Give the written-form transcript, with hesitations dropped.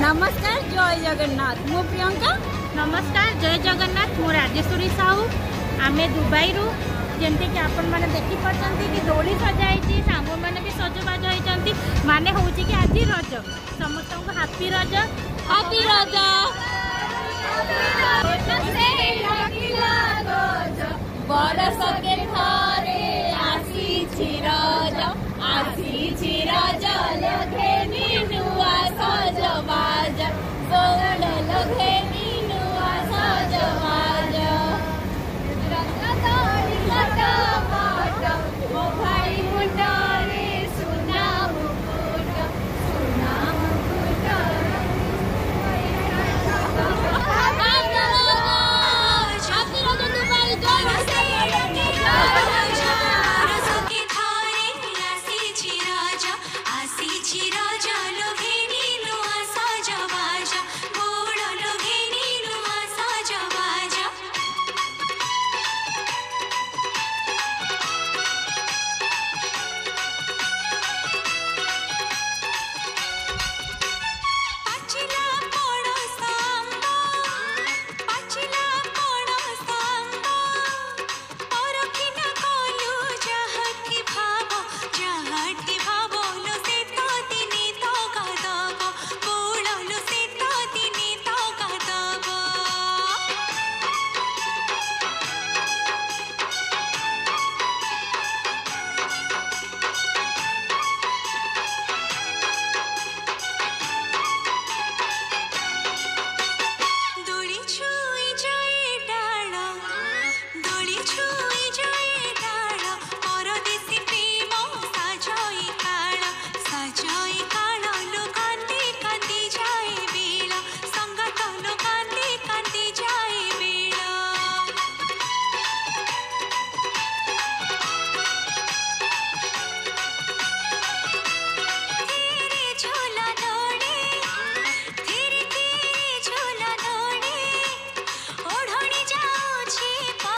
नमस्कार जय जगन्नाथ मु प्रियंका। नमस्कार जय जगन्नाथ मु राजेश्वरी साहू। आमे दुबई रु जमती कि आपण माने देखि परछंती कि दोली सजाई सांग माने भी सजबाज होइचंती माने होउची कि आज रज समस्त को हैप्पी रज हैप्पी रज बरस के